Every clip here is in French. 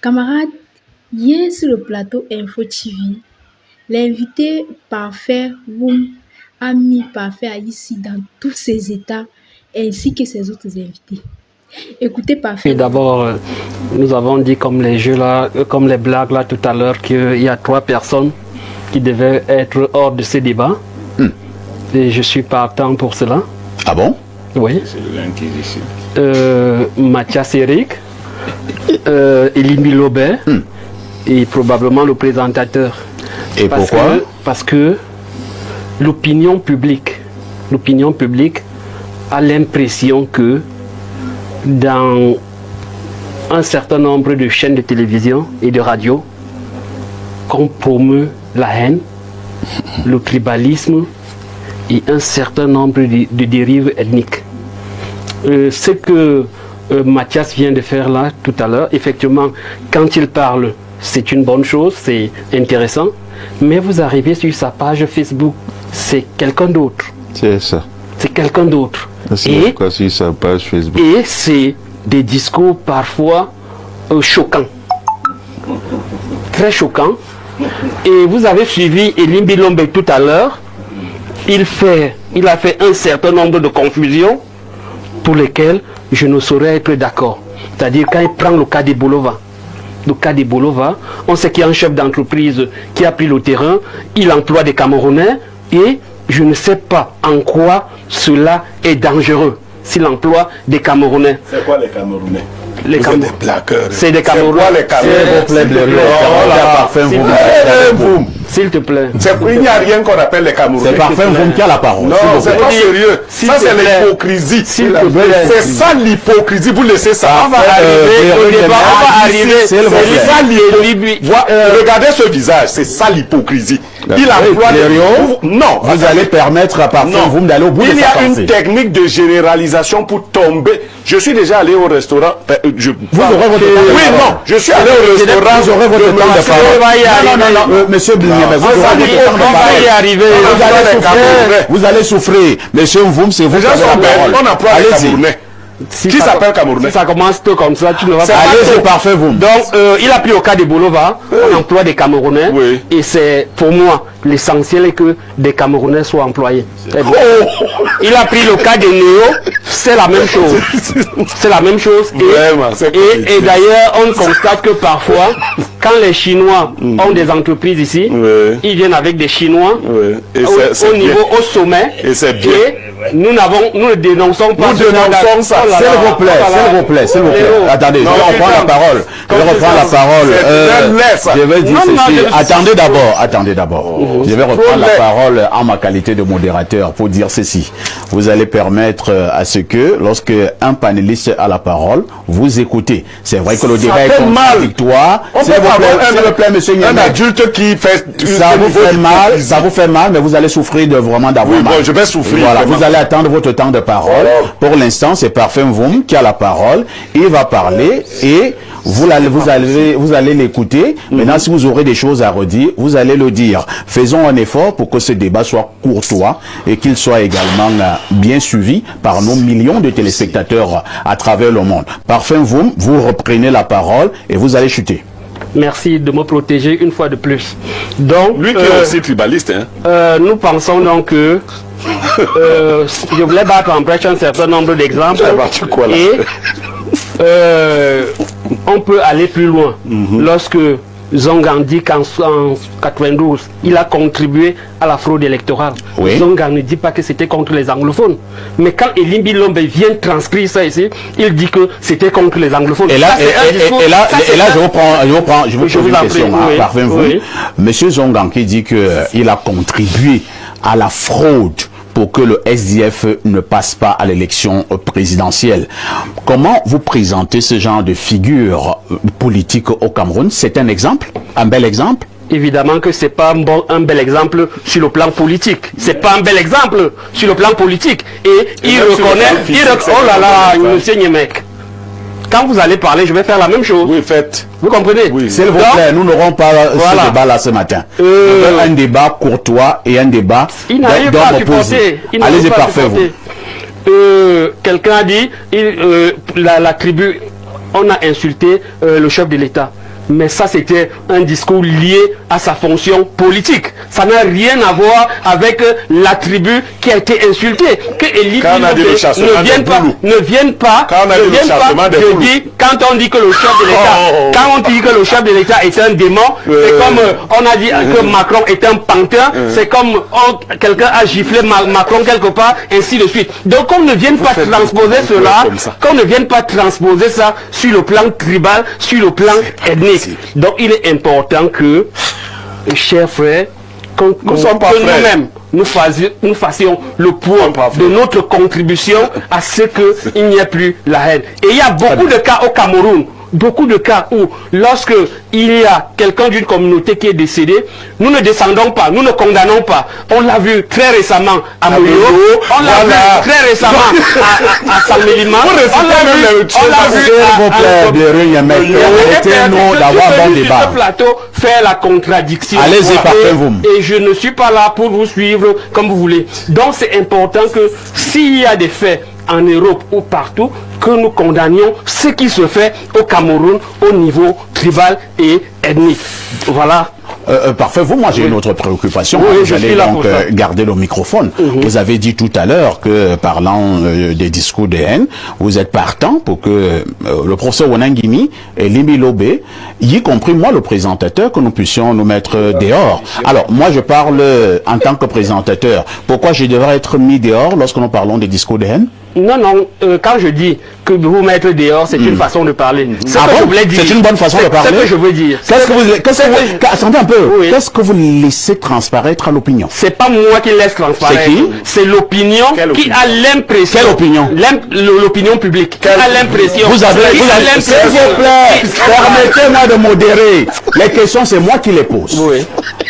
Camarades, hier sur le plateau Info TV, l'invité parfait Woum a mis parfait ici dans tous ses états ainsi que ses autres invités. Écoutez parfait. Et d'abord, nous avons dit comme les jeux là, comme les blagues là tout à l'heure, qu'il y a 3 personnes qui devaient être hors de ces débats. Et je suis partant pour cela. Ah bon? Oui. C'est l'un qui est ici. Mathias Eric, Elimi Lobert et probablement le présentateur. Et pourquoi? Parce que l'opinion publique a l'impression que dans un certain nombre de chaînes de télévision et de radio, qu'on promeut la haine, le tribalisme et un certain nombre de dérives ethniques. Ce que Mathias vient de faire là tout à l'heure, effectivement, quand il parle, c'est une bonne chose, c'est intéressant, mais vous arrivez sur sa page Facebook, c'est quelqu'un d'autre. C'est ça. C'est quelqu'un d'autre. C'est quoi sur sa page Facebook? Et c'est des discours parfois choquants. Très choquants. Et vous avez suivi Elimbi Lombe tout à l'heure. Il a fait un certain nombre de confusions pour lesquelles je ne saurais être d'accord. C'est-à-dire quand il prend le cas de Bolova. Le cas de Bolova, on sait qu'il y a un chef d'entreprise qui a pris le terrain, il emploie des Camerounais et je ne sais pas en quoi cela est dangereux s'il emploie des Camerounais. C'est quoi les Camerounais? Les des plaqueurs. C'est des Camerounais. C'est quoi les Camerounais? S'il te plaît. Il n'y a rien qu'on appelle les Camerounais. C'est parfait, vous qui a la parole. Non, c'est pas sérieux. Ça, c'est l'hypocrisie. C'est ça l'hypocrisie. Vous laissez ça. On va arriver. Regardez ce visage. C'est ça l'hypocrisie. Il emploie non, vous allez permettre à parfait vous d'aller au bout de sa pensée. Il y a une technique de généralisation pour tomber. Je suis déjà allé au restaurant. Vous aurez votre temps. Oui, non. Je suis allé au restaurant. Vous aurez votre temps de parole. Non, monsieur Bligné, vous aurez votre temps de parole. Vous allez souffrir. Monsieur Mvoum, c'est vous qui avez la parole. On emploie les Camerounais. Qui s'appelle Camerounais? Si ça commence tout comme ça, tu ne vas pas... Allez, c'est parfait, vous. Donc, il a pris au cas de Bolova, on emploie des Camerounais, et c'est, pour moi, l'essentiel est que des Camerounais soient employés. Il a pris le cas de Néo, c'est la même chose. C'est la même chose. Et d'ailleurs, on constate que parfois, quand les Chinois ont des entreprises ici, ils viennent avec des Chinois au niveau, au sommet. Et c'est bien. Nous ne dénonçons pas. Nous dénonçons ça. S'il vous plaît. Attendez, je vais reprendre la parole. Je vais dire ceci. Attendez d'abord. Je vais reprendre la parole en ma qualité de modérateur pour dire ceci. Vous allez permettre à ce que, lorsque un panéliste a la parole, vous écoutez. C'est vrai que le débat est contradictoire. S'il vous plaît, monsieur Niamey. Un adulte qui fait... Ça vous fait mal, mais vous allez souffrir d'avoir mal. Bon, je vais souffrir. Voilà, vous allez attendre votre temps de parole. Pour l'instant, c'est Parfait Mvoum qui a la parole. Il va parler et vous allez l'écouter. Maintenant, si vous aurez des choses à redire, vous allez le dire. Faisons un effort pour que ce débat soit courtois et qu'il soit également bien suivi par nos millions de téléspectateurs à travers le monde. Parfait Mvoum, vous reprenez la parole et vous allez chuter. Merci de me protéger une fois de plus. Donc, lui qui est aussi tribaliste, nous pensons donc que je voulais battre en brèche un certain nombre d'exemples et on peut aller plus loin. Lorsque Zongang dit qu'en 92, il a contribué à la fraude électorale. Zongang ne dit pas que c'était contre les anglophones. Mais quand Elimbi Lombe vient transcrire ça ici, il dit que c'était contre les anglophones. Et là, je vous pose une question. Parfait, vous. Monsieur Zongang qui dit qu'il a contribué à la fraude pour que le SDF ne passe pas à l'élection présidentielle. Comment vous présentez ce genre de figure politique au Cameroun? C'est un exemple? Un bel exemple? Évidemment que c'est pas un bel exemple sur le plan politique. C'est pas un bel exemple sur le plan politique. Et il reconnaît... Oh là là, monsieur Niemek. Quand vous allez parler, je vais faire la même chose. Oui, faites. Vous comprenez? Oui. S'il vous plaît, nous n'aurons pas ce débat-là ce matin. Un débat courtois et un débat d'hommes opposés. Allez-y, parfait, vous. Quelqu'un a dit, la tribu, on a insulté le chef de l'État. Mais ça, c'était un discours lié à sa fonction politique. Ça n'a rien à voir avec la tribu qui a été insultée. Que Élie ne vienne pas, je dis, quand on dit que le chef de l'État, quand on dit que le chef de l'État est un démon, c'est comme on a dit que Macron est un pantin, c'est comme quelqu'un a giflé Macron quelque part, ainsi de suite. Donc qu'on ne vienne pas transposer cela, qu'on ne vienne pas transposer ça sur le plan tribal, sur le plan ethnique. Donc il est important que, chers frères, que nous-mêmes nous fassions le poids de notre contribution à ce qu'il n'y ait plus la haine. Et il y a beaucoup de cas au Cameroun, beaucoup de cas où, lorsque il y a quelqu'un d'une communauté qui est décédé, nous ne descendons pas, nous ne condamnons pas. On l'a vu très récemment à Moyo, on l'a vu très récemment à Samélima, on l'a vu à plateau faire la contradiction. Allez-y, partez-vous. Et je ne suis pas là pour vous suivre comme vous voulez. Donc c'est important que s'il y a des faits en Europe ou partout, que nous condamnions ce qui se fait au Cameroun au niveau tribal et ethnique. Voilà. Parfait. Moi j'ai une autre préoccupation. Oui, j'allais donc garder le microphone. Vous avez dit tout à l'heure que, parlant des discours de haine, vous êtes partant pour que le professeur Wanangimi et Limbi Lobé, y compris moi le présentateur, que nous puissions nous mettre dehors. Alors moi je parle en tant que présentateur. Pourquoi je devrais être mis dehors lorsque nous parlons des discours de haine? Non, quand je dis que vous mettre dehors, c'est une façon de parler. C'est une bonne façon de parler. C'est ce que je veux dire. Attendez un peu. Oui. Qu'est-ce que vous laissez transparaître à l'opinion? C'est pas moi qui laisse transparaître. C'est qui? C'est l'opinion qui a l'impression. Quelle opinion? L'opinion publique. Qui a l'impression. Vous avez s'il vous plaît, permettez-moi de modérer. Les questions, c'est moi qui les pose. Oui.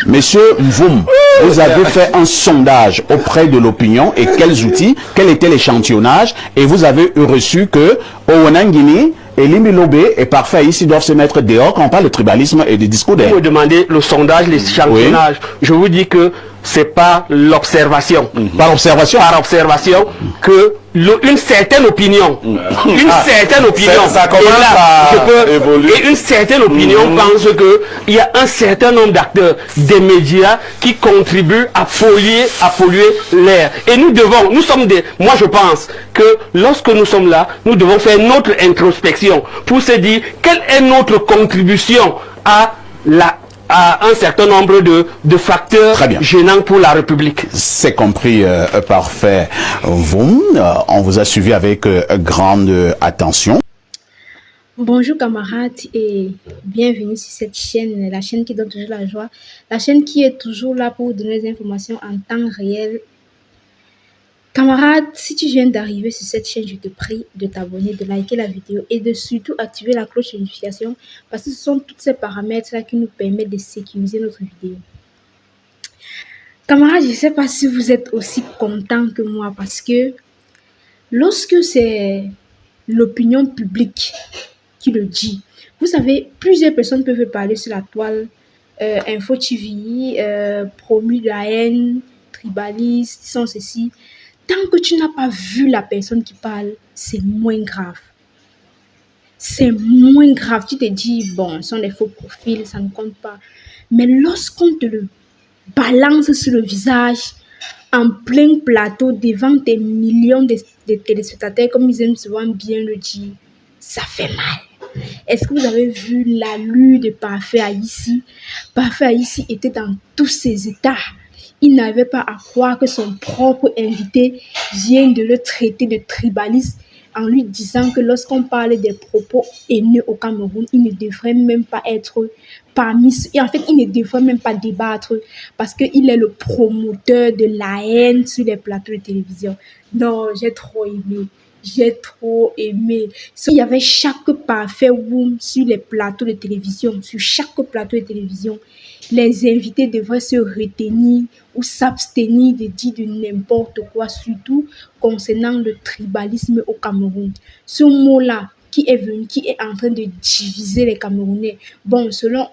Monsieur Mvoum, vous avez fait un sondage auprès de l'opinion et quels outils, quel était l'échantillonnage, et vous avez reçu que Owanangini et Limbi Lobé est parfait. Ici, doivent se mettre dehors quand on parle de tribalisme et de discours d'air. Vous me demandez le sondage, l'échantillonnage. Oui. Je vous dis que c'est pas l'observation. Par observation? Par observation que une certaine opinion, une certaine opinion, ça commence à évoluer. Et une certaine opinion pense que il y a un certain nombre d'acteurs des médias qui contribuent à polluer l'air. Et nous sommes moi je pense que lorsque nous sommes là, nous devons faire notre introspection pour se dire quelle est notre contribution à un certain nombre de facteurs gênants pour la République. C'est compris, parfait. On vous a suivi avec grande attention. Bonjour camarades et bienvenue sur cette chaîne, la chaîne qui donne toujours la joie, la chaîne qui est toujours là pour donner des informations en temps réel. Camarades, si tu viens d'arriver sur cette chaîne, je te prie de t'abonner, de liker la vidéo et de surtout activer la cloche de notification parce que ce sont tous ces paramètres-là qui nous permettent de sécuriser notre vidéo. Camarades, je ne sais pas si vous êtes aussi contents que moi parce que lorsque c'est l'opinion publique qui le dit, vous savez, plusieurs personnes peuvent parler sur la toile, Info TV, promu de la haine, tribaliste, sans ceci. Tant que tu n'as pas vu la personne qui parle, c'est moins grave. C'est moins grave. Tu te dis, bon, ce sont des faux profils, ça ne compte pas. Mais lorsqu'on te le balance sur le visage, en plein plateau, devant des millions de téléspectateurs, comme ils aiment souvent bien le dire, ça fait mal. Est-ce que vous avez vu l'allure de Parfait Haïssi? Parfait Haïssi était dans tous ses états. Il n'avait pas à croire que son propre invité vient de le traiter de tribaliste en lui disant que lorsqu'on parle des propos haineux au Cameroun, il ne devrait même pas être parmi... Et en fait, il ne devrait même pas débattre parce qu'il est le promoteur de la haine sur les plateaux de télévision. Non, j'ai trop aimé. J'ai trop aimé. Il y avait chaque parfait room sur les plateaux de télévision, sur chaque plateau de télévision. Les invités devraient se retenir ou s'abstenir de dire de n'importe quoi, surtout concernant le tribalisme au Cameroun. Ce mot-là qui est venu, qui est en train de diviser les Camerounais. Bon, selon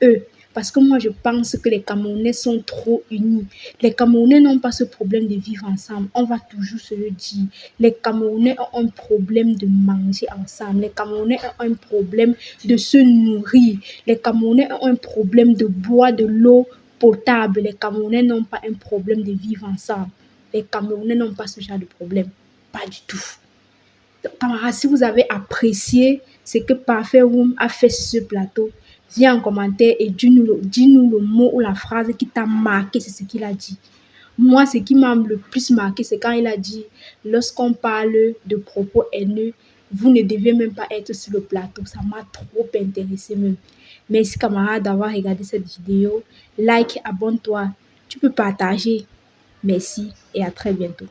eux, Parce que moi, je pense que les Camerounais sont trop unis. Les Camerounais n'ont pas ce problème de vivre ensemble. On va toujours se le dire. Les Camerounais ont un problème de manger ensemble. Les Camerounais ont un problème de se nourrir. Les Camerounais ont un problème de boire de l'eau potable. Les Camerounais n'ont pas un problème de vivre ensemble. Les Camerounais n'ont pas ce genre de problème. Pas du tout. Donc, camarades, si vous avez apprécié ce que Parfait Room a fait sur ce plateau, viens en commentaire et dis-nous le mot ou la phrase qui t'a marqué, c'est ce qu'il a dit. Moi, ce qui m'a le plus marqué, c'est quand il a dit « Lorsqu'on parle de propos haineux, vous ne devez même pas être sur le plateau. » Ça m'a trop intéressé même. Merci camarades d'avoir regardé cette vidéo. Like, abonne-toi. Tu peux partager. Merci et à très bientôt.